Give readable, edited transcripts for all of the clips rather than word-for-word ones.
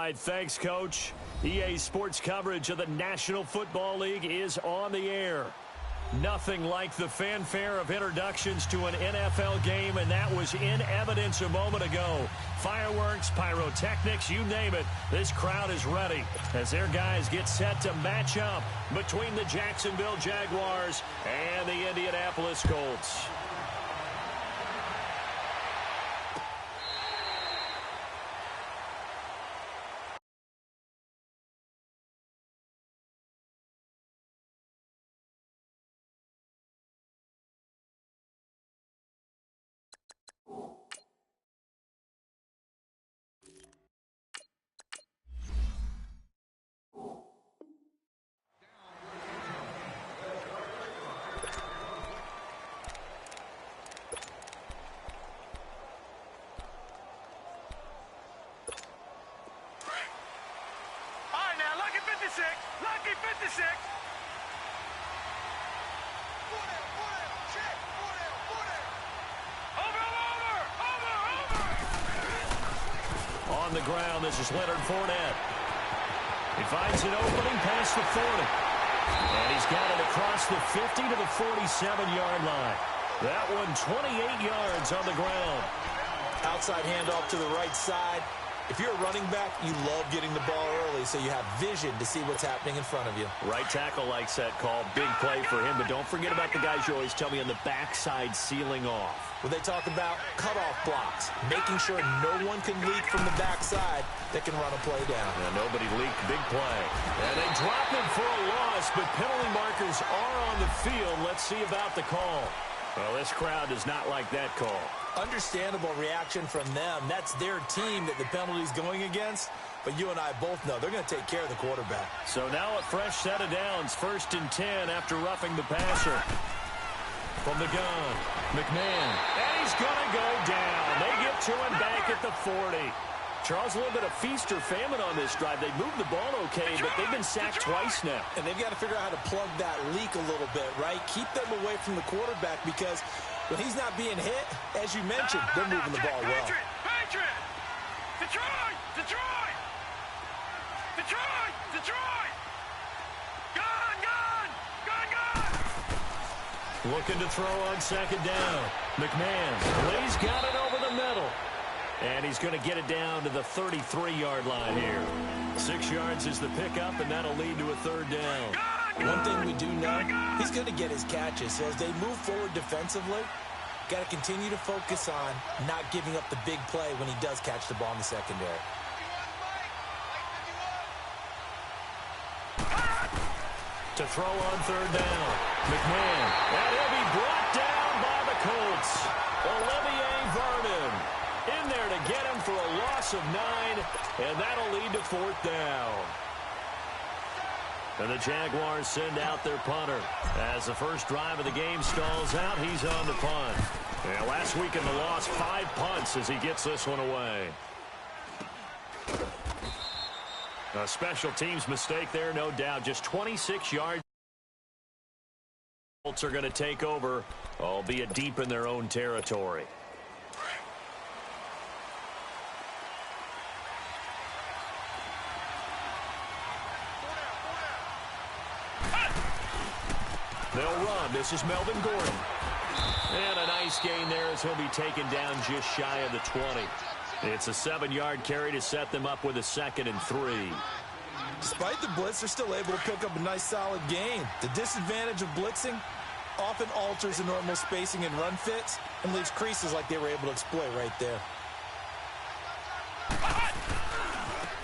right, thanks, Coach. EA Sports coverage of the National Football League is on the air. Nothing like the fanfare of introductions to an NFL game, and that was in evidence a moment ago. Fireworks, pyrotechnics, you name it. This crowd is ready as their guys get set to match up between the Jacksonville Jaguars and the Indianapolis Colts. Lucky 56. On the ground, this is Leonard Fournette. He finds an opening past the 40. And he's got it across the 50 to the 47-yard line. That one 28 yards on the ground. Outside handoff to the right side. If you're a running back, you love getting the ball early so you have vision to see what's happening in front of you. Right tackle likes that call. Big play for him, but don't forget about the guys you always tell me on the backside sealing off. When they talk about cutoff blocks, making sure no one can leak from the backside that can run a play down. Yeah, nobody leaked. Big play. And they drop it for a loss, but penalty markers are on the field. Let's see about the call. Well, this crowd does not like that call. Understandable reaction from them. That's their team that the penalty's going against. But you and I both know they're going to take care of the quarterback. So now a fresh set of downs. 1st and 10 after roughing the passer. From the gun, McMahon. And he's going to go down. They get to him back at the 40. Charles, a little bit of feast or famine on this drive. They moved the ball okay, but they've been sacked twice now. And they've got to figure out how to plug that leak a little bit, right? Keep them away from the quarterback because when he's not being hit, as you mentioned, they're moving the ball well. Patriot! Detroit! Detroit! Detroit! Detroit! Gone! Gone! Gone! Gone! Looking to throw on 2nd down. McMahon. He's got it over the middle. And he's going to get it down to the 33-yard line here. 6 yards is the pickup, and that'll lead to a 3rd down. One thing we do know, he's going to get his catches. So as they move forward defensively, got to continue to focus on not giving up the big play when he does catch the ball in the secondary. To throw on 3rd down. McMahon. And he'll be brought down by the Colts. Olivier Vernon in there to get him for a loss of 9, and that'll lead to 4th down. And the Jaguars send out their punter. As the first drive of the game stalls out, he's on the punt. Yeah, last week in the loss, 5 punts as he gets this one away. A special teams mistake there, no doubt. Just 26 yards. Colts are going to take over, albeit deep in their own territory. They'll run. This is Melvin Gordon. And a nice gain there as he'll be taken down just shy of the 20. It's a 7-yard carry to set them up with a 2nd and 3. Despite the blitz, they're still able to pick up a nice solid gain. The disadvantage of blitzing often alters the normal spacing and run fits and leaves creases like they were able to exploit right there.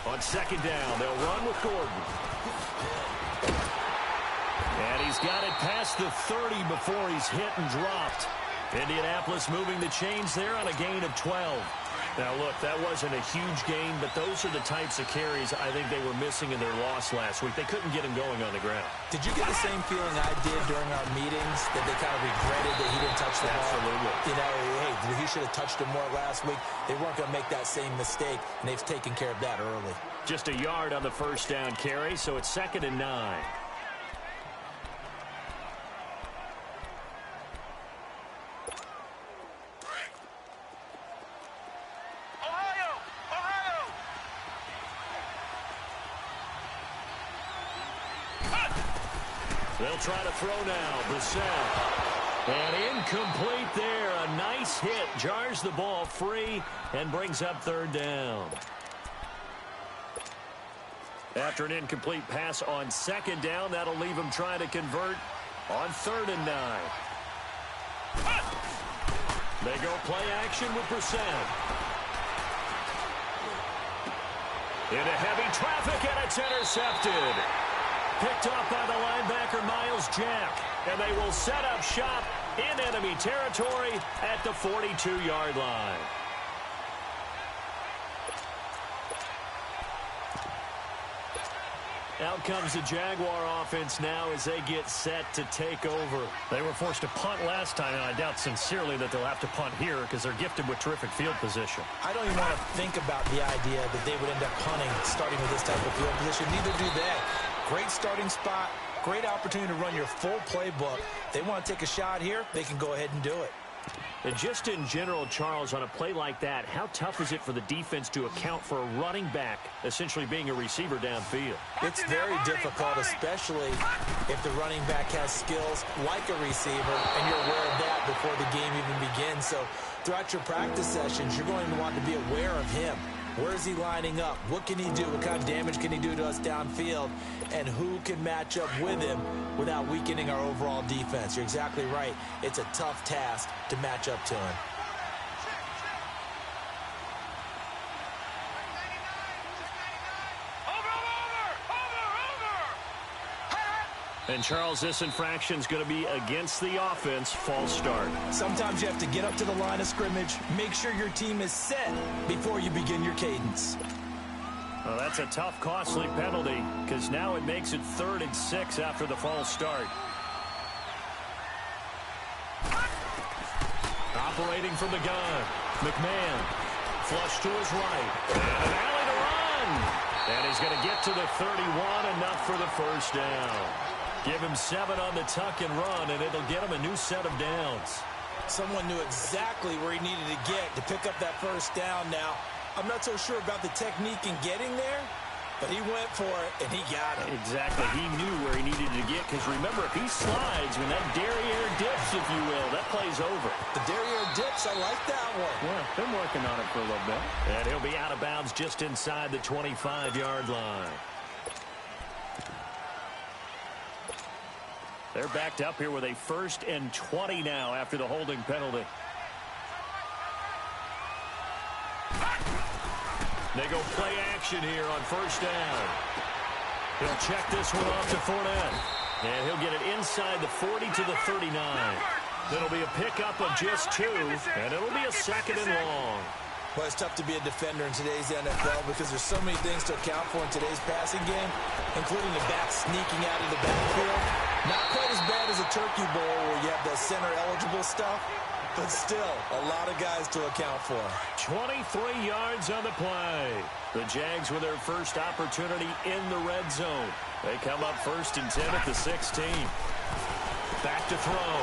On 2nd down, they'll run with Gordon. And he's got it past the 30 before he's hit and dropped. Indianapolis moving the chains there on a gain of 12. Now, look, that wasn't a huge gain, but those are the types of carries I think they were missing in their loss last week. They couldn't get him going on the ground. Did you get the same feeling I did during our meetings, that they kind of regretted that he didn't touch the ball? Absolutely. You know, hey, he should have touched him more last week. They weren't going to make that same mistake, and they've taken care of that early. Just a yard on the 1st down carry, so it's 2nd and 9. They'll try to throw now. Brissett. And incomplete there. A nice hit. Jars the ball free and brings up third down. After an incomplete pass on second down, that'll leave him trying to convert on 3rd and 9. They go play action with Brissett. Into heavy traffic, and it's intercepted. Picked off by the linebacker, Miles Jack. And they will set up shop in enemy territory at the 42-yard line. Out comes the Jaguar offense now as they get set to take over. They were forced to punt last time, and I doubt sincerely that they'll have to punt here because they're gifted with terrific field position. I don't even want to think about the idea that they would end up punting starting with this type of field position. Neither do they. Great starting spot, great opportunity to run your full playbook. They want to take a shot here, they can go ahead and do it. And just in general, Charles, on a play like that, how tough is it for the defense to account for a running back essentially being a receiver downfield? It's very difficult, especially if the running back has skills like a receiver, and you're aware of that before the game even begins. So throughout your practice sessions, you're going to want to be aware of him. Where is he lining up? What can he do? What kind of damage can he do to us downfield? And who can match up with him without weakening our overall defense? You're exactly right. It's a tough task to match up to him. And, Charles, this infraction's going to be against the offense. False start. Sometimes you have to get up to the line of scrimmage, make sure your team is set before you begin your cadence. Well, that's a tough, costly penalty because now it makes it 3rd and 6 after the false start. Operating from the gun, McMahon. Flush to his right. And an alley to run. And he's going to get to the 31, enough for the first down. Give him 7 on the tuck and run, and it'll get him a new set of downs. Someone knew exactly where he needed to get to pick up that first down now. I'm not so sure about the technique in getting there, but he went for it, and he got it. Exactly. He knew where he needed to get, because remember, if he slides, when that derriere dips, if you will, that play's over. The derriere dips, I like that one. Yeah, been working on it for a little bit. And he'll be out of bounds just inside the 25-yard line. They're backed up here with a 1st and 20 now after the holding penalty. They go play action here on 1st down. He'll check this one off to Fournette. And he'll get it inside the 40 to the 39. It'll be a pickup of just 2, and it'll be a 2nd and long. Well, it's tough to be a defender in today's NFL because there's so many things to account for in today's passing game, including the back sneaking out of the backfield. Not quite as bad as a turkey bowl where you have the center-eligible stuff, but still a lot of guys to account for. 23 yards on the play. The Jags with their first opportunity in the red zone. They come up 1st and 10 at the 16. Back to throw.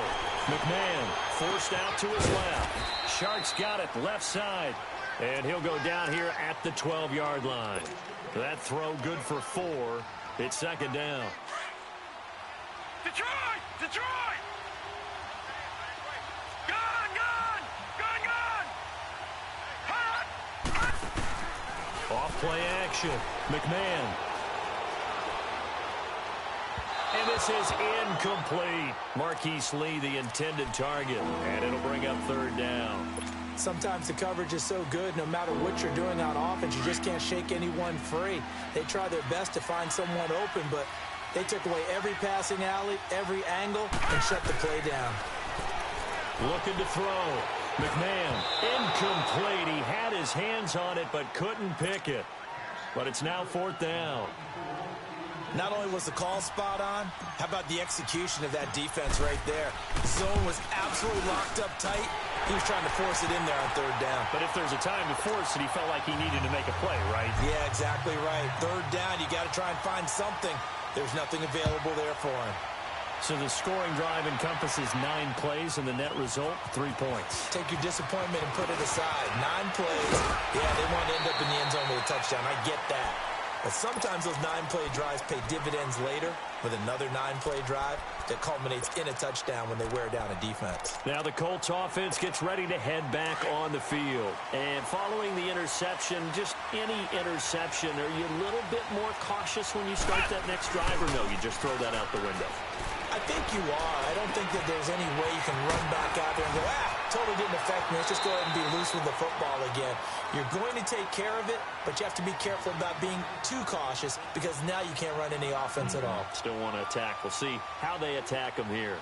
McMahon forced out to his left. Sharks got it left side. And he'll go down here at the 12-yard line. That throw good for 4. It's 2nd down. Detroit! Detroit! Gun! Gun! Gun! Gun! Hot! Off play action. McMahon. And this is incomplete. Marquise Lee, the intended target. And it'll bring up 3rd down. Sometimes the coverage is so good, no matter what you're doing on offense, you just can't shake anyone free. They try their best to find someone open, but they took away every passing alley, every angle, and shut the play down. Looking to throw. McMahon, incomplete. He had his hands on it, but couldn't pick it. But it's now 4th down. Not only was the call spot on, how about the execution of that defense right there? Zone was absolutely locked up tight. He was trying to force it in there on 3rd down. But if there's a time to force it, he felt like he needed to make a play, right? Yeah, exactly right. 3rd down, you got to try and find something. There's nothing available there for him. So the scoring drive encompasses 9 plays, and the net result, 3 points. Take your disappointment and put it aside. 9 plays. Yeah, they want to end up in the end zone with a touchdown. I get that. But sometimes those 9-play drives pay dividends later with another 9-play drive that culminates in a touchdown when they wear down a defense. Now the Colts offense gets ready to head back on the field. And following the interception, just any interception, are you a little bit more cautious when you start that next drive, or no, you just throw that out the window? I think you are. I don't think that there's any way you can run back out there and go, totally didn't affect me. Let's just go ahead and be loose with the football again. You're going to take care of it, but you have to be careful about being too cautious because now you can't run any offense at all. Still want to attack. We'll see how they attack them here.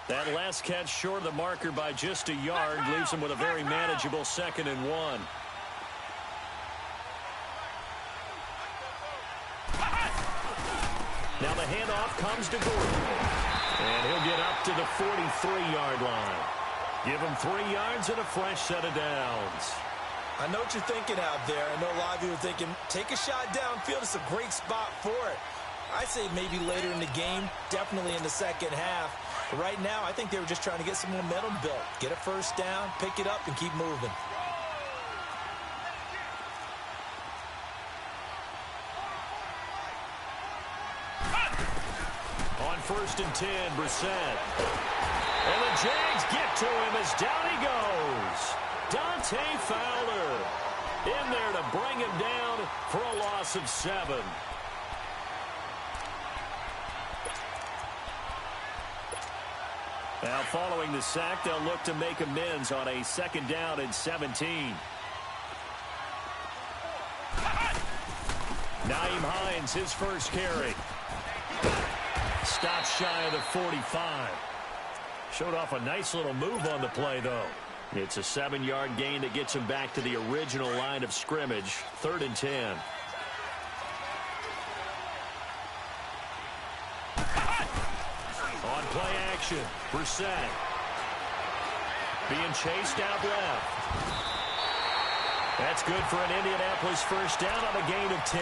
That last catch short of the marker by just a yard leaves them with a very manageable 2nd and 1. Now the handoff comes to Gordon. And he'll get up to the 43-yard line. Give him 3 yards and a fresh set of downs. I know what you're thinking out there. I know a lot of you are thinking, take a shot downfield. It's a great spot for it. I say maybe later in the game, definitely in the second half. But right now, I think they were just trying to get some momentum built. Get a first down, pick it up, and keep moving. On 1st and 10, Brissett. And the Jags get to him as down he goes. Dante Fowler in there to bring him down for a loss of 7. Now following the sack, they'll look to make amends on a 2nd down and 17. Nyheim Hines, his first carry. Stops shy of the 45. Showed off a nice little move on the play, though. It's a 7-yard gain that gets him back to the original line of scrimmage. 3rd and 10. On play action, Brissett. Being chased out left. That's good for an Indianapolis first down on a gain of 10.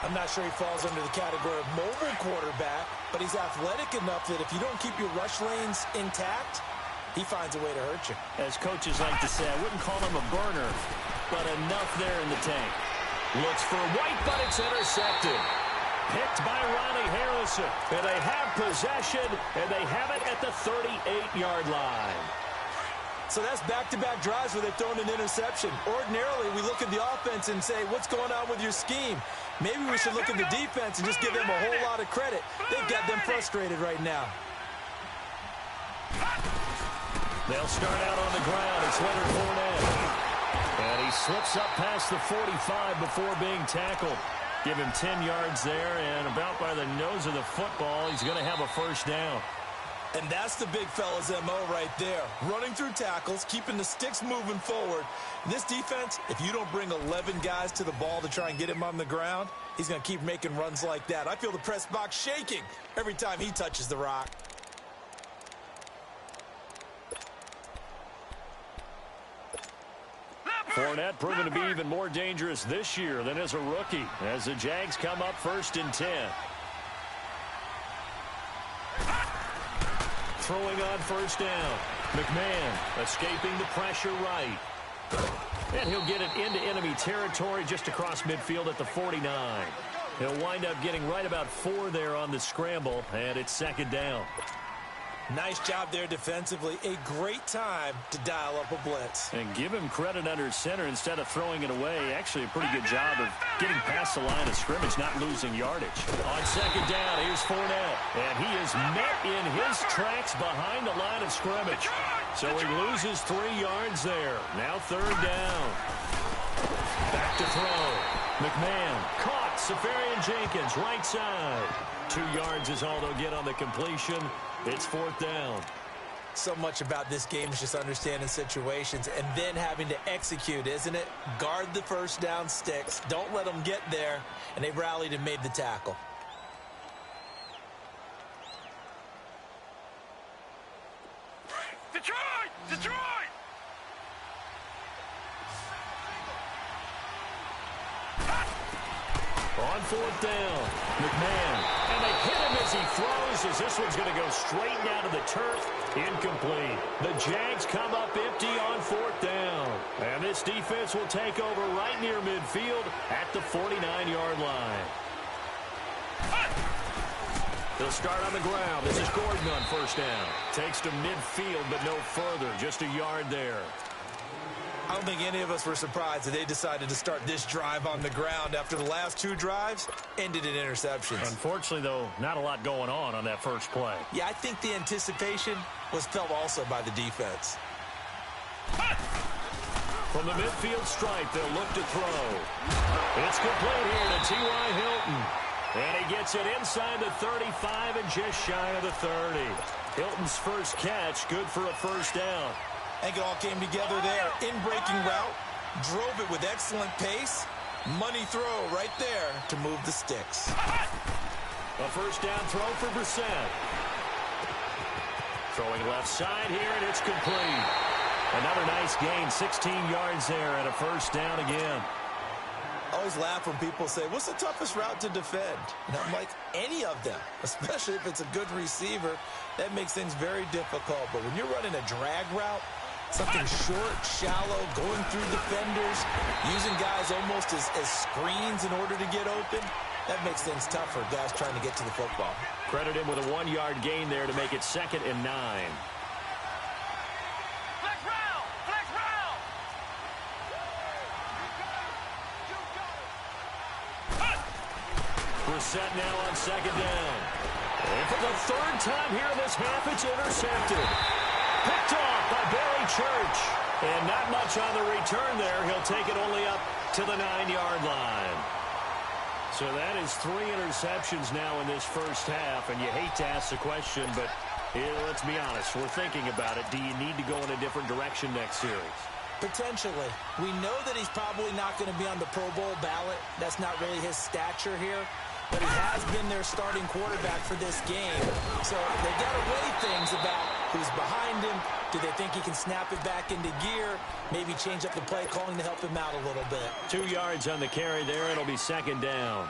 I'm not sure he falls under the category of mobile quarterback, but he's athletic enough that if you don't keep your rush lanes intact, he finds a way to hurt you. As coaches like to say, I wouldn't call him a burner, but enough there in the tank. Looks for White, but it's intercepted. Picked by Ronnie Harrison. And they have possession, and they have it at the 38-yard line. So that's back-to-back drives where they've thrown an interception. Ordinarily, we look at the offense and say, what's going on with your scheme? Maybe we should look at the defense and just give them a whole lot of credit. They've got them frustrated right now. They'll start out on the ground. It's Leonard Fournette. And he slips up past the 45 before being tackled. Give him 10 yards there, and about by the nose of the football, he's going to have a first down. And that's the big fella's MO right there. Running through tackles, keeping the sticks moving forward. This defense, if you don't bring 11 guys to the ball to try and get him on the ground, he's going to keep making runs like that. I feel the press box shaking every time he touches the rock. Fournette proven to be even more dangerous this year than as a rookie, as the Jags come up 1st and 10. Throwing on first down. McMahon escaping the pressure right. And he'll get it into enemy territory just across midfield at the 49. He'll wind up getting right about 4 there on the scramble, and it's 2nd down. Nice job there defensively. A great time to dial up a blitz. And give him credit under center instead of throwing it away. Actually a pretty good job of getting past the line of scrimmage, not losing yardage. On 2nd down, here's Fournette. And he is met in his tracks behind the line of scrimmage. So he loses 3 yards there. Now 3rd down. Back to throw. McMahon caught. Safarian Jenkins, right side. 2 yards is all they'll get on the completion. It's 4th down. So much about this game is just understanding situations and then having to execute, isn't it? Guard the first down sticks. Don't let them get there. And they rallied and made the tackle. Detroit! Detroit! On 4th down, McMahon. And they hit him as he throws as this one's going to go straight down to the turf. Incomplete. The Jags come up empty on 4th down. And this defense will take over right near midfield at the 49-yard line. They'll start on the ground. This is Gordon on 1st down. Takes to midfield, but no further. Just a yard there. I don't think any of us were surprised that they decided to start this drive on the ground after the last 2 drives ended in interceptions. Unfortunately, though, not a lot going on that first play. Yeah, I think the anticipation was felt also by the defense. From the midfield stripe, they'll look to throw. It's complete here to T.Y. Hilton. And he gets it inside the 35 and just shy of the 30. Hilton's first catch, good for a 1st down. I think it all came together there. In-breaking route, drove it with excellent pace. Money throw right there to move the sticks. A 1st down throw for Brissett. Throwing left side here, and it's complete. Another nice gain, 16 yards there, and a 1st down again. I always laugh when people say, what's the toughest route to defend? And I'm like, any of them, especially if it's a good receiver. That makes things very difficult. But when you're running a drag route, something short, shallow, going through defenders, using guys almost as screens in order to get open, that makes things tough for guys trying to get to the football. Credit him with a 1-yard gain there to make it 2nd and 9. Flex round! Flex round! Brissett now on 2nd down. And for the 3rd time here in this half, it's intercepted. Picked off by Barry Church. And not much on the return there. He'll take it only up to the 9-yard line. So that is 3 interceptions now in this first half. And you hate to ask the question, but let's be honest. We're thinking about it. Do you need to go in a different direction next series? Potentially. We know that he's probably not going to be on the Pro Bowl ballot. That's not really his stature here. But he has been their starting quarterback for this game. So they got to weigh things about who's behind him. Do they think he can snap it back into gear? Maybe change up the play calling to help him out a little bit. 2 yards on the carry there. It'll be 2nd down.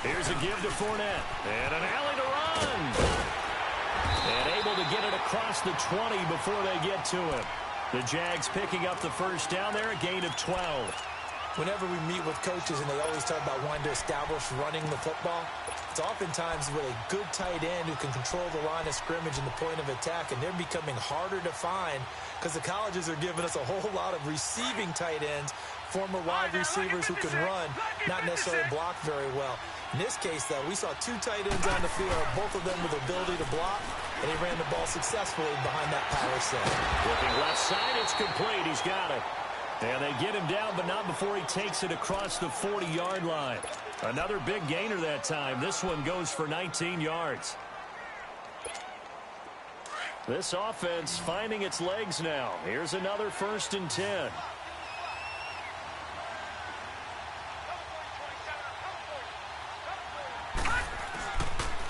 Here's a give to Fournette. And an alley to run. And able to get it across the 20 before they get to him. The Jags picking up the 1st down there, a gain of 12. Whenever we meet with coaches and they always talk about wanting to establish running the football, it's oftentimes with a good tight end who can control the line of scrimmage and the point of attack, and they're becoming harder to find because the colleges are giving us a whole lot of receiving tight ends, former wide receivers who can run, not necessarily block very well. In this case, though, we saw 2 tight ends on the field, both of them with the ability to block, and he ran the ball successfully behind that power set. Looking left side, it's complete. He's got it. And they get him down, but not before he takes it across the 40-yard line. Another big gainer that time. This one goes for 19 yards. This offense finding its legs now. Here's another 1st and 10.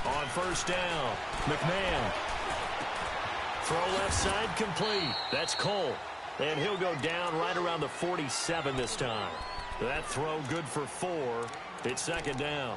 On 1st down, McMahon. Throw left side complete. That's Cole. And he'll go down right around the 47 this time. That throw good for 4. It's 2nd down.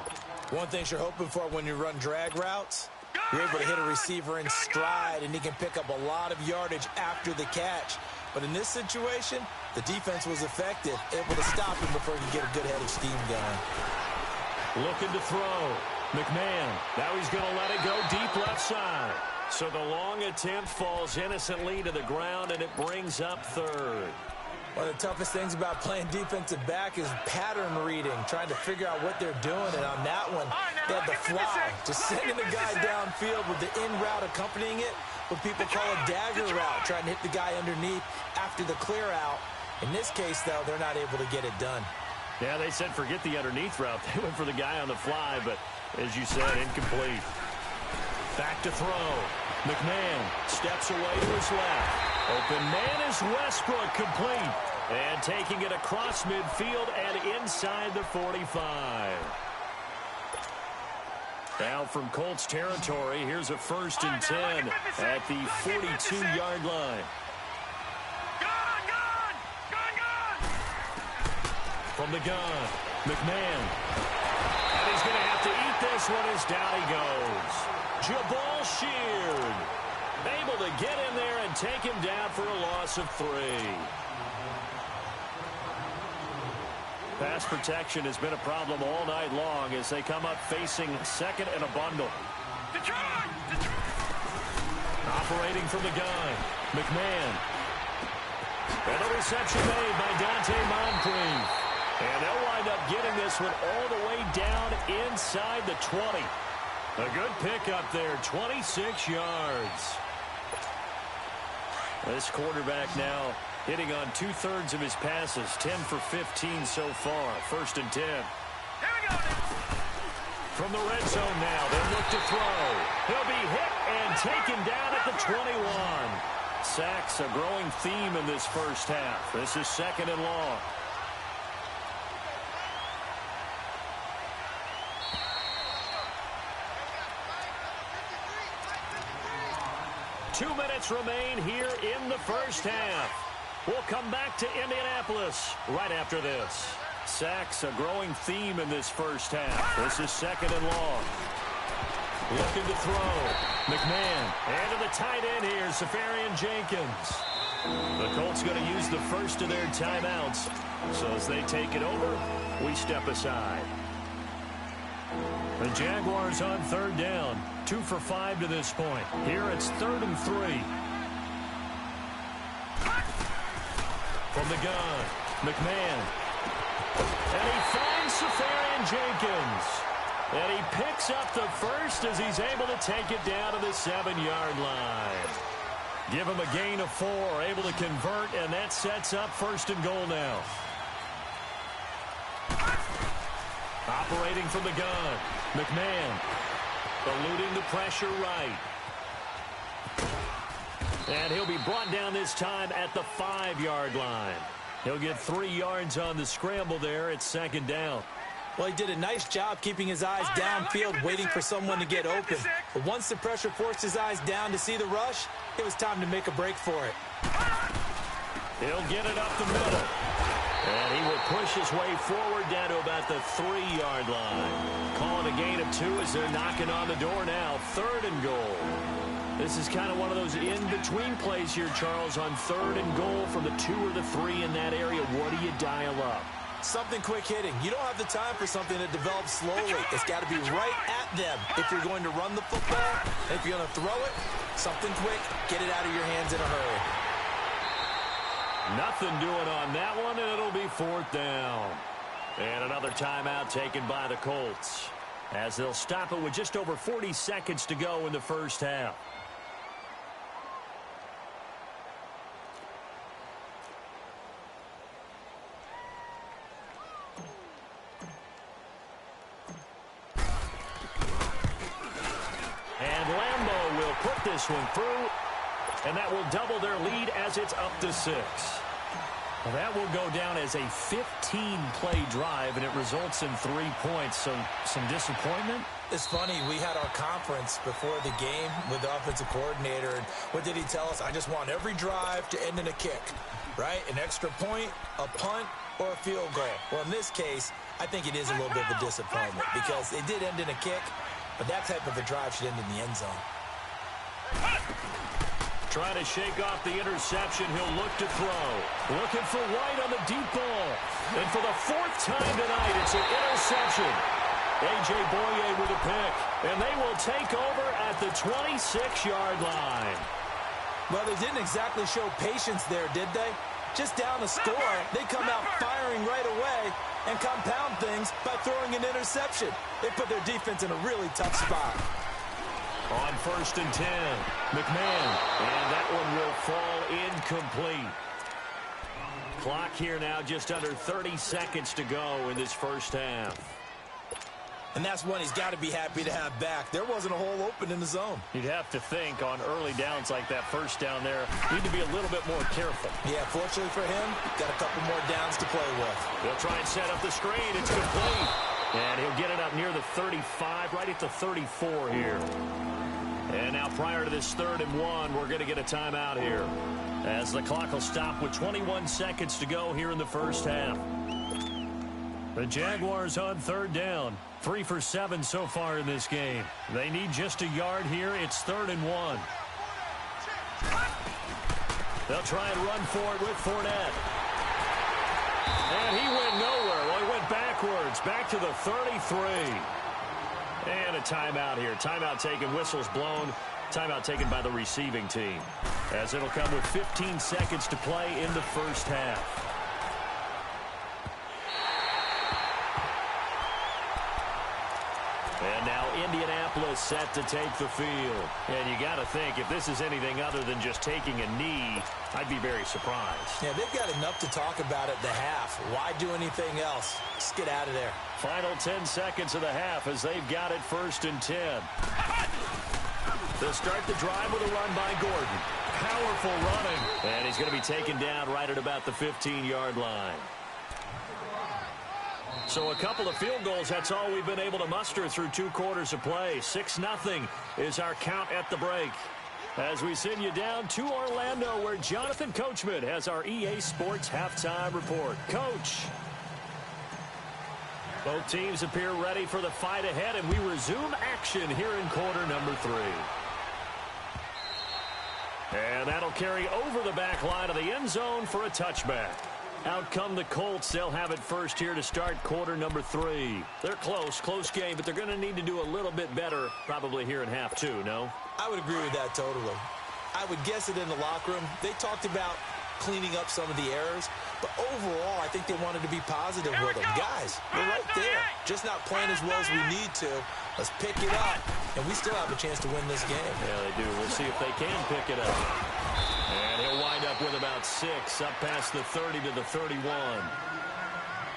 One thing you're hoping for when you run drag routes, you're able to hit a receiver in stride, and he can pick up a lot of yardage after the catch. But in this situation, the defense was effective, able to stop him before he could get a good head of steam going. Looking to throw. McMahon. Now he's going to let it go deep left side. So the long attempt falls innocently to the ground, and it brings up 3rd. One of the toughest things about playing defensive back is pattern reading, trying to figure out what they're doing. And on that one, they had the fly, just sending the guy downfield with the in route accompanying it, what people call a dagger route, trying to hit the guy underneath after the clear out. In this case, though, they're not able to get it done. Yeah, they said forget the underneath route. They went for the guy on the fly, but as you said, incomplete. Back to throw. McMahon steps away to his left. Open man is Westbrook, complete. And taking it across midfield and inside the 45. Now from Colts territory, here's a 1st and 10 at the 42-yard line. From the gun, McMahon. And he's going to have to eat this one as down he goes. Jabal Sheard able to get in there and take him down for a loss of 3. Pass protection has been a problem all night long as they come up facing second and a bundle. Operating from the gun, McMahon. And the reception made by Dante Moncrief. And they'll wind up getting this one all the way down inside the 20. A good pickup there, 26 yards. This quarterback now hitting on 2/3 of his passes, 10 for 15 so far. 1st and 10. Here we go. From the red zone now, they'll look to throw. He'll be hit and taken down at the 21. Sacks a growing theme in this first half. This is 2nd and long. Two minutes remain here in the first half. We'll come back to Indianapolis right after this. Sacks a growing theme in this first half. This is 2nd and long. Looking to throw. McMahon. And to the tight end here, Safarian Jenkins. The Colts going to use the first of their timeouts. So as they take it over, we step aside. The Jaguars on 3rd down. 2 for 5 to this point. Here it's 3rd and 3. From the gun, McMahon. And he finds Safarian Jenkins. And he picks up the first as he's able to take it down to the 7-yard line. Give him a gain of 4, able to convert, and that sets up 1st and goal now. Operating from the gun, McMahon. Eluding the pressure right. And he'll be brought down this time at the 5-yard line. He'll get 3 yards on the scramble there at 2nd down. Well, he did a nice job keeping his eyes downfield, waiting for someone to get open. But once the pressure forced his eyes down to see the rush, it was time to make a break for it. He'll get it up the middle. And he will push his way forward down to about the 3-yard line. Calling a gain of 2 as they're knocking on the door now. 3rd and goal. This is kind of one of those in-between plays here, Charles, on 3rd and goal from the 2 or the 3 in that area. What do you dial up? Something quick hitting. You don't have the time for something that develops slowly. It's got to be right at them if you're going to run the football. If you're going to throw it, something quick, get it out of your hands in a hurry. Nothing doing on that one, and it'll be 4th down. And another timeout taken by the Colts as they'll stop it with just over 40 seconds to go in the first half. And Lambeau will put this one through, and that will double their lead as it's up to 6. Well, that will go down as a 15-play drive, and it results in 3 points. So some disappointment? It's funny, we had our conference before the game with the offensive coordinator, and what did he tell us? I just want every drive to end in a kick, right? An extra point, a punt, or a field goal. Well, in this case, I think it is a little bit of a disappointment because it did end in a kick, but that type of a drive should end in the end zone. Trying to shake off the interception. He'll look to throw. Looking for White on the deep ball. And for the 4th time tonight, it's an interception. A.J. Boye with a pick. And they will take over at the 26-yard line. Well, they didn't exactly show patience there, did they? Just down a score, they come out firing right away and compound things by throwing an interception. They put their defense in a really tough spot. On 1st and 10, McMahon, and that one will fall incomplete. Clock here now, just under 30 seconds to go in this first half. And that's one he's got to be happy to have back. There wasn't a hole open in the zone. You'd have to think on early downs like that first down there, need to be a little bit more careful. Yeah, fortunately for him, got a couple more downs to play with. They'll try and set up the screen. It's complete. And he'll get it up near the 35, right at the 34 here. And now prior to this 3rd and 1, we're going to get a timeout here as the clock will stop with 21 seconds to go here in the first half. The Jaguars on third down. 3 for 7 so far in this game. They need just a yard here. It's 3rd and 1. They'll try and run for it with Fournette. And he went nowhere. Well, he went backwards. Back to the 33. And a timeout here. Timeout taken, whistles blown. Timeout taken by the receiving team. As it'll come with 15 seconds to play in the first half. And now Indianapolis set to take the field. And you got to think, if this is anything other than just taking a knee, I'd be very surprised. Yeah, they've got enough to talk about at the half. Why do anything else? Just get out of there. Final 10 seconds of the half as they've got it 1st and 10. They'll start the drive with a run by Gordon. Powerful running. And he's going to be taken down right at about the 15-yard line. So a couple of field goals, that's all we've been able to muster through 2 quarters of play. 6-0 is our count at the break. As we send you down to Orlando, where Jonathan Coachman has our EA Sports halftime report. Coach. Both teams appear ready for the fight ahead, and we resume action here in quarter number 3. And that'll carry over the back line of the end zone for a touchback. Out come the Colts. They'll have it first here to start quarter number 3. They're close game, but they're going to need to do a little bit better probably here in half 2, no? I would agree with that totally. I would guess it in the locker room. They talked about cleaning up some of the errors, but overall, I think they wanted to be positive with them. Guys, we're right there. Just not playing as well as we need to. Let's pick it up, and we still have a chance to win this game. Yeah, they do. We'll see if they can pick it up. And he'll wind up with about 6, up past the 30 to the 31.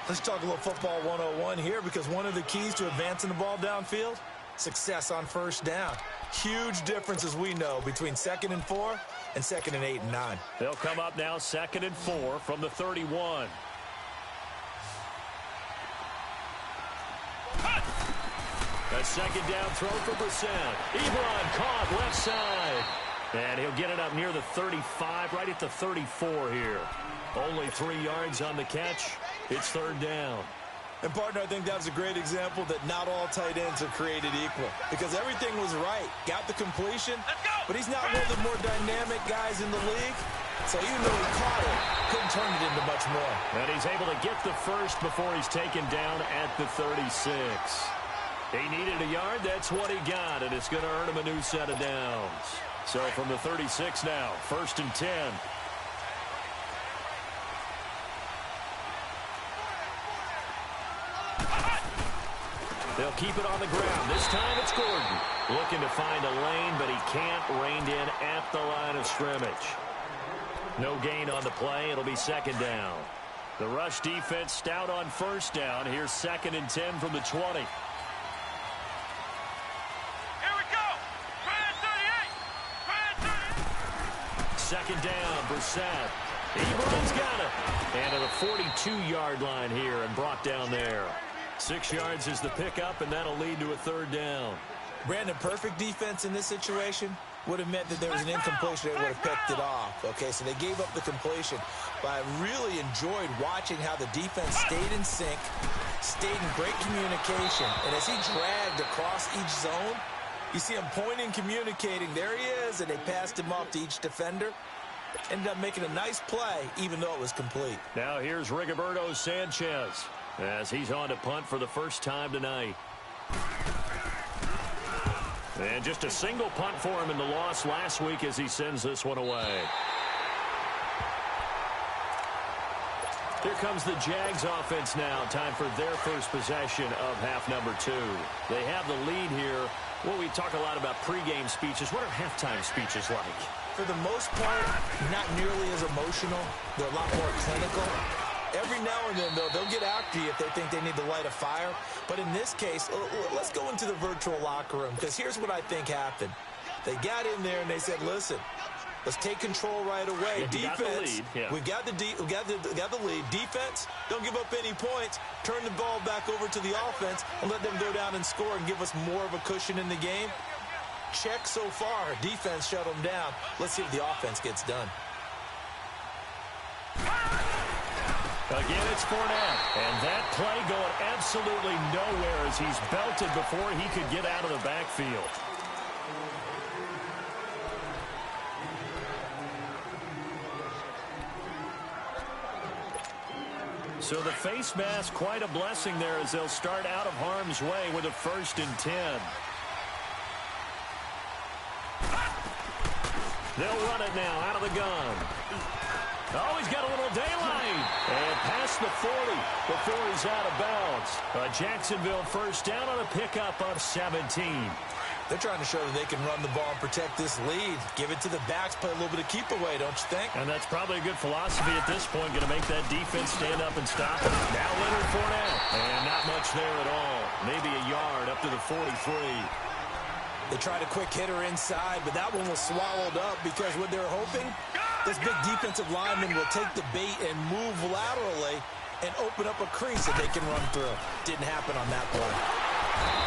Let's talk a little football 101 here, because one of the keys to advancing the ball downfield, success on first down. Huge difference, as we know, between 2nd and 4 and 2nd and 8 and 9. They'll come up now 2nd and 4 from the 31. A second down throw for Brissett. Ebron caught left side. And he'll get it up near the 35, right at the 34 here. Only 3 yards on the catch. It's 3rd down. And, partner, I think that was a great example that not all tight ends are created equal. Because everything was right. Got the completion, but he's not one of the more dynamic guys in the league. So even though he caught it, couldn't turn it into much more. And he's able to get the first before he's taken down at the 36. He needed a yard. That's what he got, and it's going to earn him a new set of downs. So from the 36 now, 1st and 10. They'll keep it on the ground. This time it's Gordon. Looking to find a lane, but he can't. Reined in at the line of scrimmage. No gain on the play. It'll be 2nd down. The rush defense stout on 1st down. Here's 2nd and 10 from the 20. Second down, Brissett. Ebron's got it. And to the 42-yard line here and brought down there. 6 yards is the pickup, and that'll lead to a 3rd down. Brandon, perfect defense in this situation would have meant that there was an incompletion. They would have picked it off. Okay, so they gave up the completion. But I really enjoyed watching how the defense stayed in sync, stayed in great communication. And as he dragged across each zone, you see him pointing, communicating. There he is, and they passed him off to each defender. Ended up making a nice play, even though it was complete. Now here's Rigoberto Sanchez as he's on to punt for the first time tonight. And just a single punt for him in the loss last week as he sends this one away. Here comes the Jags offense now. Time for their first possession of half number 2. They have the lead here. Well, we talk a lot about pregame speeches. What are halftime speeches like? For the most part, not nearly as emotional. They're a lot more clinical. Every now and then, though, they'll get after you if they think they need to light a fire. But in this case, let's go into the virtual locker room, because here's what I think happened. They got in there and they said, listen, let's take control right away. Defense, we got the lead. Defense, don't give up any points. Turn the ball back over to the offense and let them go down and score and give us more of a cushion in the game. Check so far. Defense shut them down. Let's see if the offense gets done. Again, it's Fournette. And that play going absolutely nowhere as he's belted before he could get out of the backfield. So the face mask, quite a blessing there as they'll start out of harm's way with a 1st and 10. They'll run it now out of the gun. Oh, he's got a little daylight. And past the 40 before he's out of bounds. A Jacksonville 1st down on a pickup of 17. They're trying to show that they can run the ball and protect this lead. Give it to the backs, play a little bit of keep away, don't you think? And that's probably a good philosophy at this point, going to make that defense stand up and stop it. Now Leonard Fournette. And not much there at all. Maybe a yard up to the 43. They tried a quick hitter inside, but that one was swallowed up because what they're hoping, this big defensive lineman will take the bait and move laterally and open up a crease that they can run through. Didn't happen on that play.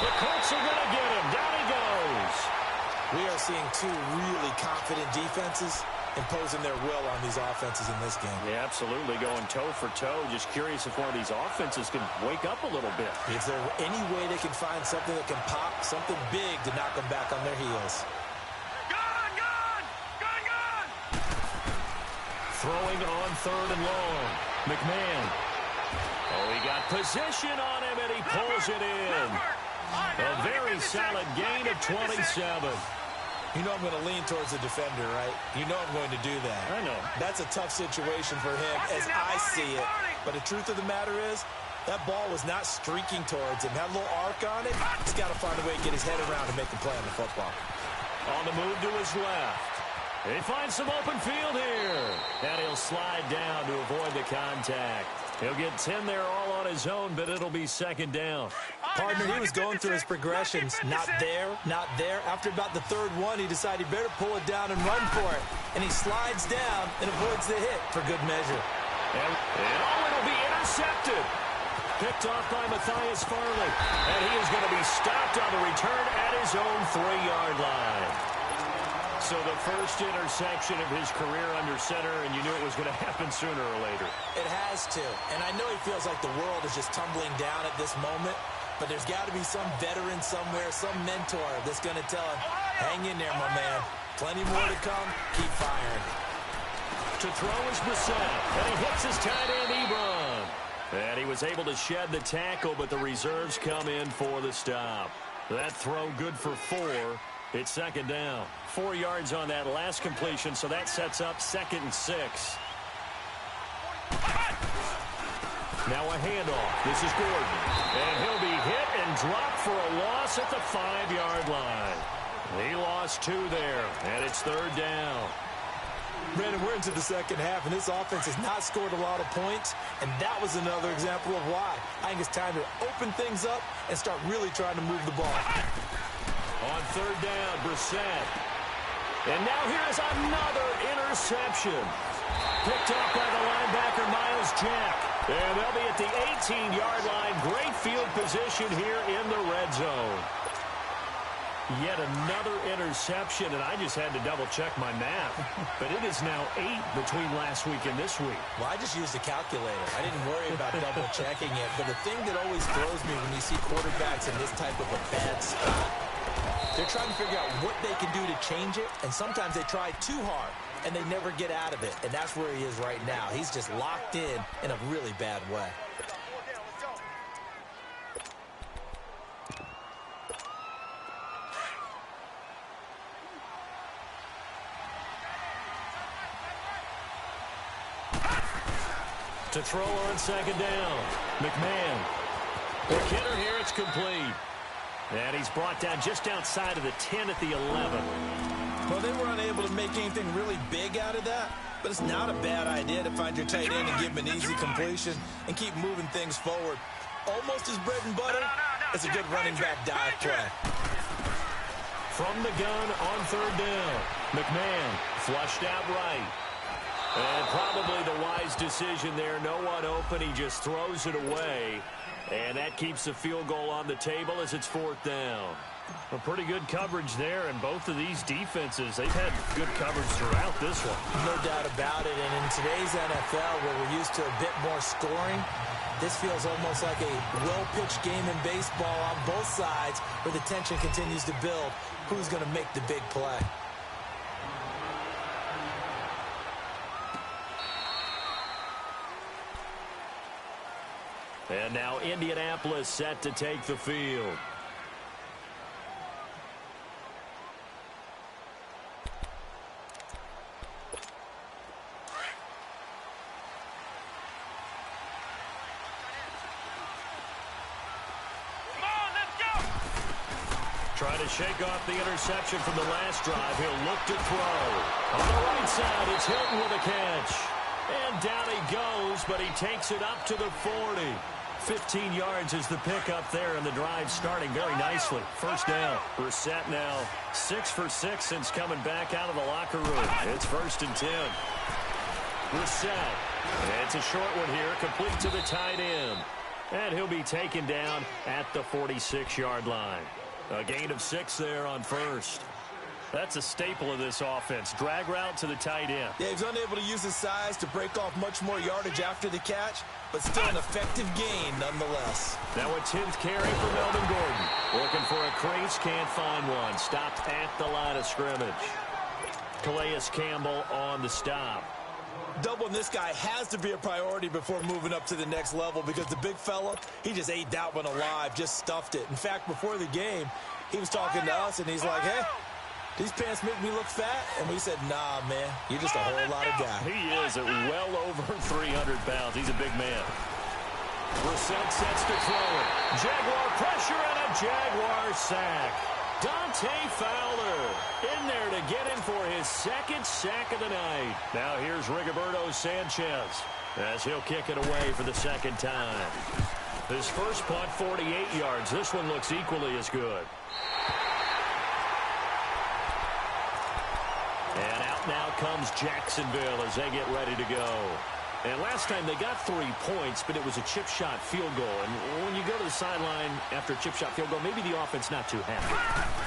The Colts are going to get him. Down he goes. We are seeing two really confident defenses imposing their will on these offenses in this game. Yeah, absolutely. Going toe for toe. Just curious if one of these offenses can wake up a little bit. Is there any way they can find something that can pop, something big to knock them back on their heels? Throwing on 3rd and long. McMahon. Oh, he got position on him, and he pulls it in. A very solid gain of 27. You know I'm going to lean towards the defender, right? You know I'm going to do that. I know. That's a tough situation for him as I see it. But the truth of the matter is, that ball was not streaking towards him. Had a little arc on it. He's got to find a way to get his head around and make a play on the football. On the move to his left. He finds some open field here. And he'll slide down to avoid the contact. He'll get 10 there all on his own, but it'll be 2nd down. Partner, he was going through his progressions. Not there, not there. After about the 3rd one, he decided he better pull it down and run for it. And he slides down and avoids the hit for good measure. And it'll be intercepted. Picked off by Matthias Farley. And he is going to be stopped on the return at his own 3-yard line. So the first interception of his career under center, and you knew it was going to happen sooner or later. It has to. And I know he feels like the world is just tumbling down at this moment, but there's got to be some veteran somewhere, some mentor that's going to tell him, hang in there, my man. Plenty more to come. Keep firing. To throw is Brissett, and he hits his tight end, Ebron. And he was able to shed the tackle, but the reserves come in for the stop. That throw good for 4. It's 2nd down. 4 yards on that last completion, so that sets up 2nd and 6. Now a handoff. This is Gordon. And he'll be hit and dropped for a loss at the 5-yard line. He lost 2 there, and it's 3rd down. Brandon, we're into the 2nd half, and this offense has not scored a lot of points, and that was another example of why. I think it's time to open things up and start really trying to move the ball. On 3rd down, Brissett. And now here's another interception. Picked up by the linebacker, Miles Jack. And they'll be at the 18-yard line. Great field position here in the red zone. Yet another interception, and I just had to double-check my math. But it is now 8 between last week and this week. Well, I just used a calculator. I didn't worry about double-checking it. But the thing that always throws me when you see quarterbacks in this type of a bad spot, they're trying to figure out what they can do to change it, and sometimes they try too hard, and they never get out of it. And that's where he is right now. He's just locked in a really bad way. To throw on 2nd down, McMahon. The hitter here, it's complete. And he's brought down just outside of the 10 at the 11. Well, they were unable to make anything really big out of that, but it's not a bad idea to find your tight end and give him an easy completion and keep moving things forward. Almost his bread and butter. It's a good running back dive play. From the gun on 3rd down, McMahon flushed out right. And probably the wise decision there. No one open. He just throws it away. And that keeps the field goal on the table as it's 4th down. A pretty good coverage there, and both of these defenses, they've had good coverage throughout this one. No doubt about it, and in today's NFL, where we're used to a bit more scoring, this feels almost like a well-pitched game in baseball on both sides where the tension continues to build. Who's going to make the big play? And now Indianapolis set to take the field. Trying to shake off the interception from the last drive. He'll look to throw. On the right side, it's Hilton with a catch. And down he goes, but he takes it up to the 40. 15 yards is the pickup there, and the drive starting very nicely. First down. Brissett now 6 for 6 since coming back out of the locker room. It's 1st and 10. Brissett. It's a short one here, complete to the tight end. And he'll be taken down at the 46-yard line. A gain of 6 there on first. That's a staple of this offense. Drag route to the tight end. Yeah, he's unable to use his size to break off much more yardage after the catch, but still an effective gain nonetheless. Now a 10th carry for Melvin Gordon. Looking for a crease, can't find one. Stopped at the line of scrimmage. Calais Campbell on the stop. Doubling this guy has to be a priority before moving up to the next level because the big fella, he just ate that one alive, just stuffed it. In fact, before the game, he was talking to us, and he's like, hey, these pants make me look fat? And we said, nah, man, you're just a whole lot of guy. He is at well over 300 pounds. He's a big man. Brissett sets to throw it. Jaguar pressure and a Jaguar sack. Dante Fowler in there to get him for his 2nd sack of the night. Now here's Rigoberto Sanchez as he'll kick it away for the 2nd time. His first punt, 48 yards. This one looks equally as good. And out now comes Jacksonville as they get ready to go. And last time they got 3 points, but it was a chip shot field goal. And when you go to the sideline after a chip shot field goal, maybe the offense not too happy.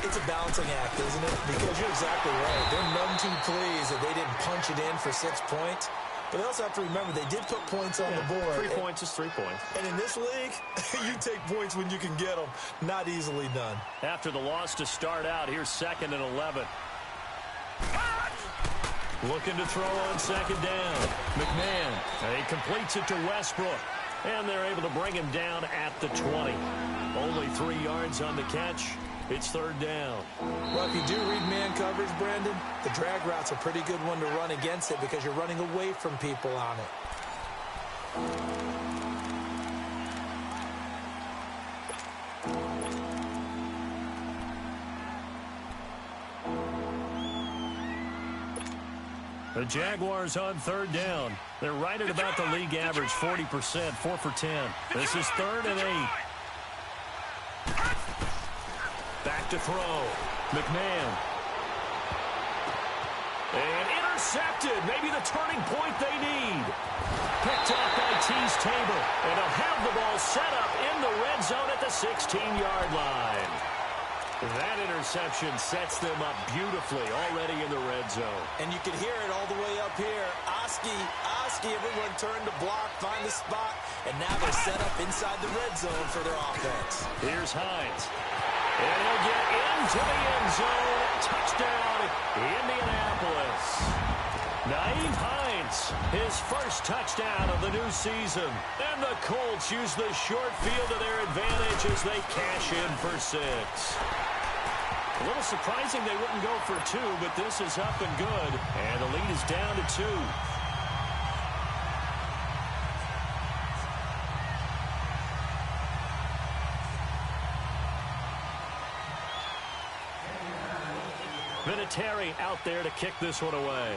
It's a balancing act, isn't it? Because you're exactly right. They're none too pleased that they didn't punch it in for 6 points. But they also have to remember they did put points on the board. 3 points is 3 points. And in this league, you take points when you can get them. Not easily done. After the loss to start out, here's 2nd and 11. Looking to throw on 2nd down. McMahon. He completes it to Westbrook. And they're able to bring him down at the 20. Only 3 yards on the catch. It's 3rd down. Well, if you do read man coverage, Brandon, the drag route's a pretty good one to run against it because you're running away from people on it. The Jaguars on 3rd down. They're right at about the league average, 40%, 4 for 10. This is 3rd and 8. Back to throw. McMahon. And intercepted. Maybe the turning point they need. Picked off by Tease Tabor. And they'll have the ball set up in the red zone at the 16-yard line. That interception sets them up beautifully already in the red zone. And you can hear it all the way up here. Oski, everyone turned to block, find the spot, and now they're set up inside the red zone for their offense. Here's Hines. And he'll get into the end zone. Touchdown, Indianapolis. Nyheim Hines, his first touchdown of the new season. And the Colts use the short field to their advantage as they cash in for 6. A little surprising they wouldn't go for 2, but this is up and good. And the lead is down to 2. Vinatieri out there to kick this one away.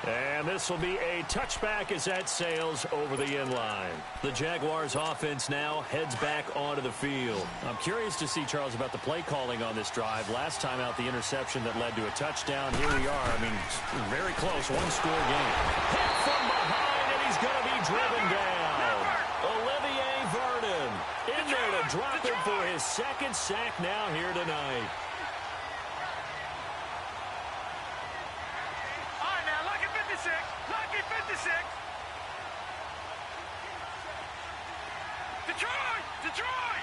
And this will be a touchback as that sails over the end line. The Jaguars offense now heads back onto the field. I'm curious to see, Charles, about the play calling on this drive. Last time out, the interception that led to a touchdown. Here we are. I mean, very close. One-score game. Hit from behind, and he's going to be driven down. Olivier to drop him for his second sack now here tonight. All right, now, lucky 56. Lucky 56. Detroit! Detroit!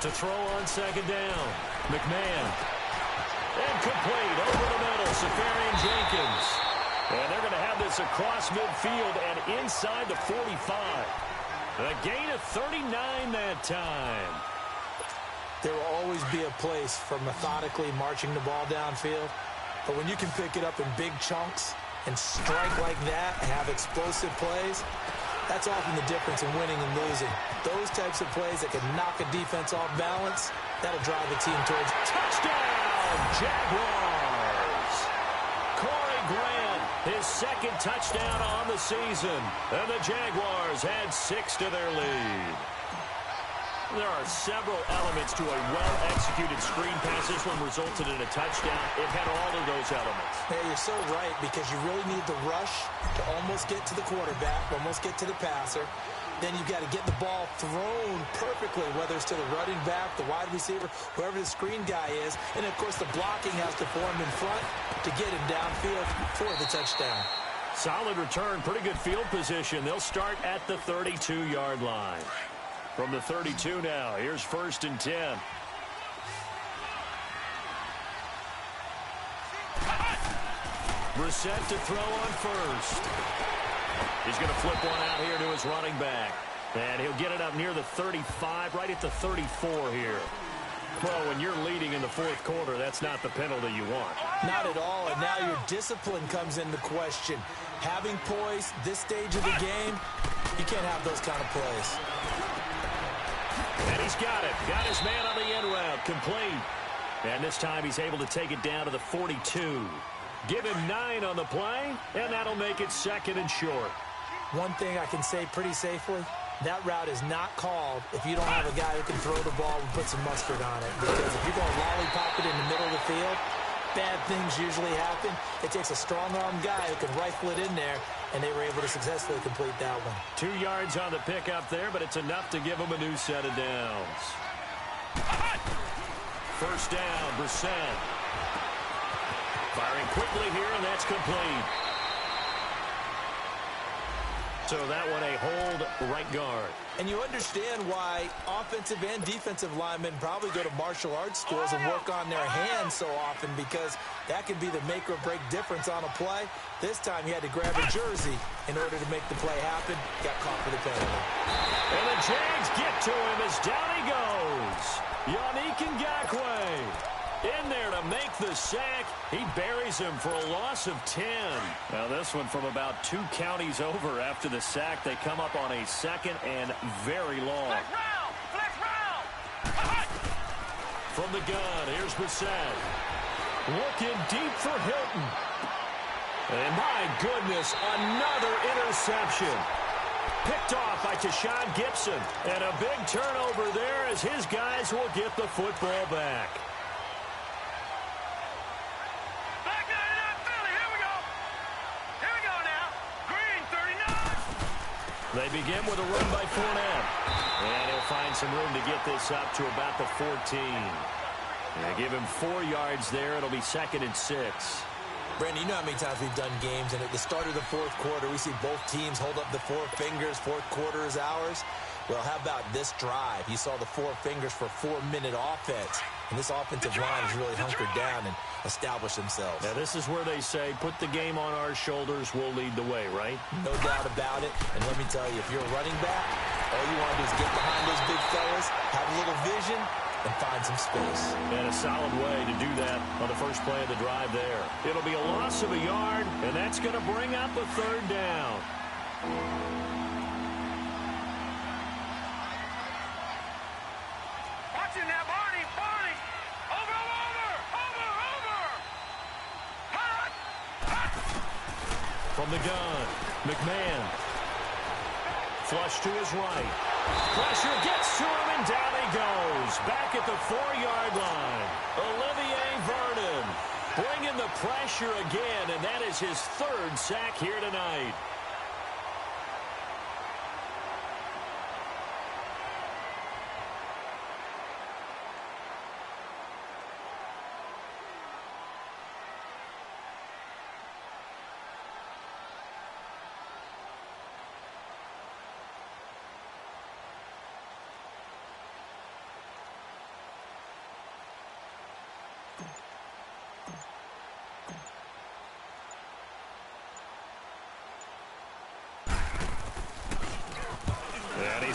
To throw on second down. McMahon. And complete over the middle. Safarian Jenkins. And they're going to have this across midfield and inside the 45. A gain of 39 that time. There will always be a place for methodically marching the ball downfield. But when you can pick it up in big chunks and strike like that and have explosive plays, that's often the difference in winning and losing. Those types of plays that can knock a defense off balance, that'll drive a team towards touchdown, Jaguars. Corey Grant, his second touchdown on the season. And the Jaguars add 6 to their lead. There are several elements to a well-executed screen pass. This one resulted in a touchdown. It had all of those elements. Yeah, you're so right, because you really need the rush to almost get to the quarterback, almost get to the passer. Then you've got to get the ball thrown perfectly, whether it's to the running back, the wide receiver, whoever the screen guy is. And, of course, the blocking has to form in front to get him downfield for the touchdown. Solid return, pretty good field position. They'll start at the 32-yard line. From the 32 now, here's 1st and 10. Brissett to throw on first. He's going to flip one out here to his running back. And he'll get it up near the 35, right at the 34 here. Well, when you're leading in the 4th quarter, that's not the penalty you want. Not at all, and now your discipline comes into question. Having poise this stage of the game, you can't have those kind of plays. And he's got it. Got his man on the end route. Complete. And this time he's able to take it down to the 42. Give him 9 on the play, and that'll make it 2nd and short. One thing I can say pretty safely, that route is not called if you don't have a guy who can throw the ball and put some mustard on it. Because if you're going to lollipop it in the middle of the field, bad things usually happen. It takes a strong-arm guy who can rifle it in there, and they were able to successfully complete that one. 2 yards on the pickup there, but it's enough to give them a new set of downs. 1st down, Brissett. Firing quickly here, and that's complete. So that one a hold right guard. And you understand why offensive and defensive linemen probably go to martial arts schools and work on their hands so often, because that can be the make or break difference on a play. This time he had to grab a jersey in order to make the play happen. Got caught for the penalty. And the Jags get to him as down he goes. Yannick Ngakoue in there to make the sack. He buries him for a loss of 10. Now this one from about 2 counties over after the sack. They come up on a 2nd and very long. Flex round! Flex round! From the gun, here's Brissett. Looking deep for Hilton. And my goodness, another interception. Picked off by Tashawn Gibson. And a big turnover there as his guys will get the football back. They begin with a run by Fournette. And he'll find some room to get this up to about the 14. They give him 4 yards there. It'll be 2nd and 6. Brandon, you know how many times we've done games, and at the start of the 4th quarter, we see both teams hold up the 4 fingers. 4th quarter is ours. Well, how about this drive? You saw the 4 fingers for 4-minute offense. And this offensive line has really hunkered down and established themselves. Now, this is where they say, put the game on our shoulders, we'll lead the way, right? No doubt about it. And let me tell you, if you're a running back, all you want to do is get behind those big fellas, have a little vision, and find some space. And a solid way to do that on the first play of the drive there. It'll be a loss of a yard, and that's going to bring up a 3rd down. Watch it now, Barney! Barney! Over! From the gun, McMahon. Flush to his right. Pressure gets to him, and down he goes. Back at the 4-yard line. Olivier Vernon bringing the pressure again, and that is his 3rd sack here tonight.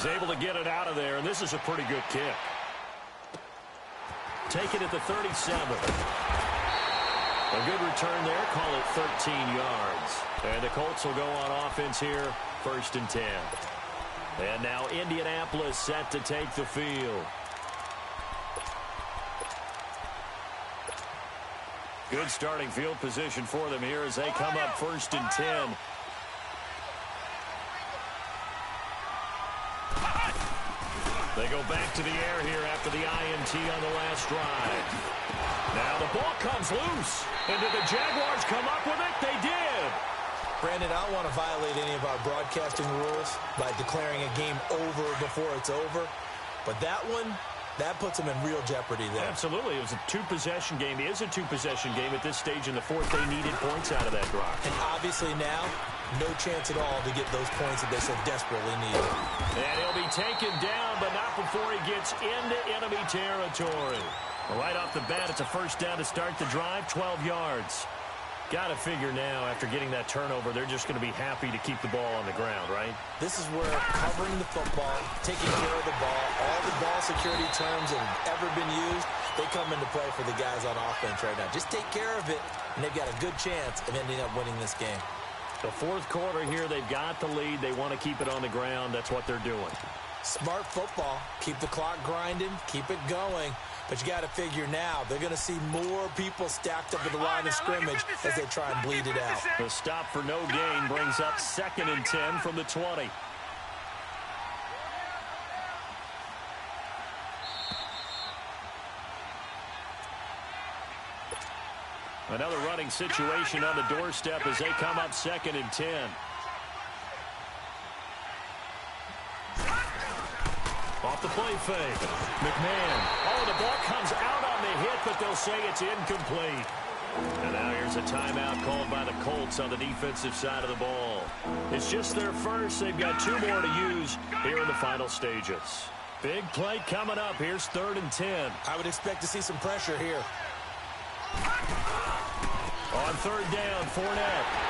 He's able to get it out of there, and this is a pretty good kick. Take it at the 37. A good return there. Call it 13 yards. And the Colts will go on offense here, 1st and 10. And now Indianapolis set to take the field. Good starting field position for them here as they come up 1st and 10. They go back to the air here after the INT on the last drive. Now the ball comes loose. And did the Jaguars come up with it? They did. Brandon, I don't want to violate any of our broadcasting rules by declaring a game over before it's over. But that one, that puts them in real jeopardy there. Absolutely. It was a two-possession game. It is a two-possession game at this stage in the fourth. They needed points out of that drive. And obviously now, no chance at all to get those points that they so desperately need. And he'll be taken down, but not before he gets into enemy territory. Well, right off the bat, it's a first down to start the drive, 12 yards. Got to figure now, after getting that turnover, they're just going to be happy to keep the ball on the ground, right? This is where covering the football, taking care of the ball, all the ball security terms that have ever been used, they come into play for the guys on offense right now. Just take care of it, and they've got a good chance of ending up winning this game. The fourth quarter here, they've got the lead. They want to keep it on the ground. That's what they're doing. Smart football. Keep the clock grinding. Keep it going. But you got to figure now, they're going to see more people stacked up at the line of scrimmage as they try and bleed it out. The stop for no gain brings up 2nd and 10 from the 20. Another running situation on the doorstep as they come up 2nd and 10. Off the play fake. McMahon. Oh, the ball comes out on the hit, but they'll say it's incomplete. And now here's a timeout called by the Colts on the defensive side of the ball. It's just their first. They've got 2 more to use here in the final stages. Big play coming up. Here's 3rd and 10. I would expect to see some pressure here. On 3rd down, Fournette.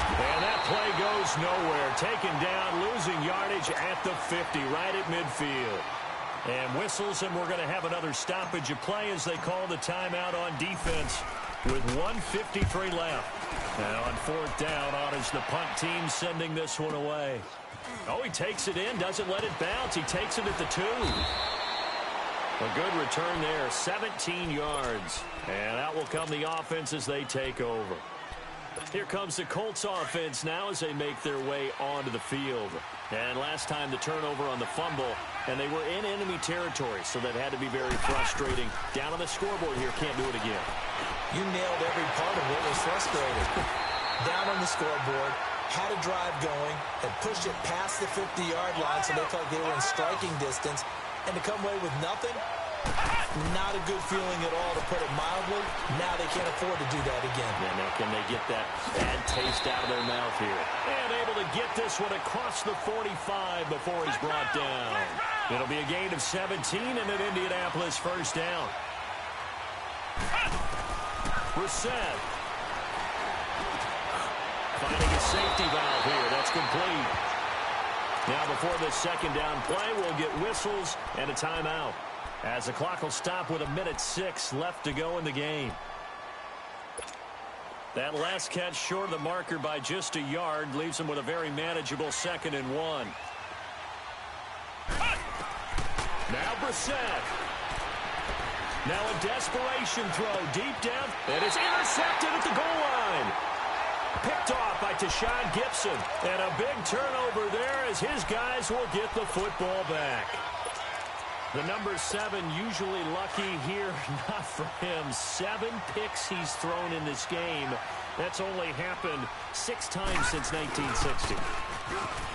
And that play goes nowhere. Taken down, losing yardage at the 50, right at midfield. And whistles, and we're going to have another stoppage of play as they call the timeout on defense with 1:53 left. Now on 4th down, on is the punt team sending this one away. Oh, he takes it in, doesn't let it bounce. He takes it at the 2. A good return there, 17 yards. And out will come the offense as they take over. Here comes the Colts offense now as they make their way onto the field. And last time the turnover on the fumble, and they were in enemy territory, so that had to be very frustrating. Down on the scoreboard here, can't do it again. You nailed every part of what was frustrating. Down on the scoreboard, had a drive going, and pushed it past the 50-yard line so they felt like they were in striking distance, and to come away with nothing, not a good feeling at all, to put it mildly. Now they can't afford to do that again. Yeah, now can they get that bad taste out of their mouth here? And able to get this one across the 45 before he's brought down. It'll be a gain of 17 and an Indianapolis 1st down. Brissett. Finding a safety valve here. That's complete. Now before this 2nd down play, we'll get whistles and a timeout, as the clock will stop with 1:06 left to go in the game. That last catch short of the marker by just a yard leaves him with a very manageable 2nd and 1. Now Brissett. Now a desperation throw deep down, and it's intercepted at the goal line. Picked off by Tashawn Gibson, and a big turnover there as his guys will get the football back. The number 7 usually lucky here, not for him. 7 picks he's thrown in this game. That's only happened 6 times since 1960.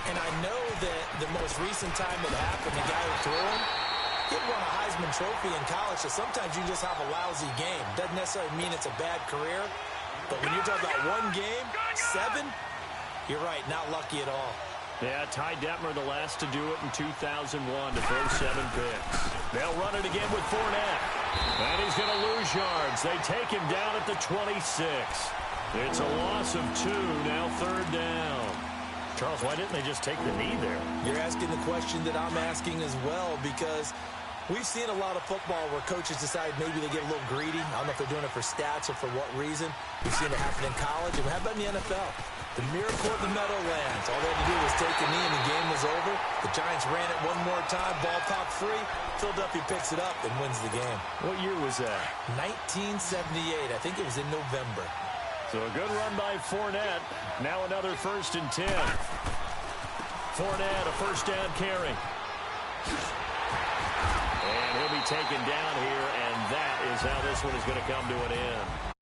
And I know that the most recent time it happened, the guy who threw him, he won a Heisman Trophy in college, so sometimes you just have a lousy game. Doesn't necessarily mean it's a bad career, but when you're talking about one game, 7, you're right, not lucky at all. Yeah, Ty Detmer the last to do it in 2001 to throw 7 picks. They'll run it again with Fournette. And he's going to lose yards. They take him down at the 26. It's a loss of 2, now 3rd down. Charles, why didn't they just take the knee there? You're asking the question that I'm asking as well, because we've seen a lot of football where coaches decide maybe they get a little greedy. I don't know if they're doing it for stats or for what reason. We've seen it happen in college, and how about in the NFL? The miracle of the Meadowlands. All they had to do was take a knee and the game was over. The Giants ran it one more time, ball top free. Philadelphia picks it up and wins the game. What year was that? 1978. I think it was in November. So a good run by Fournette. Now another 1st and 10. Fournette, a first down carry. And he'll be taken down here, and that is how this one is going to come to an end.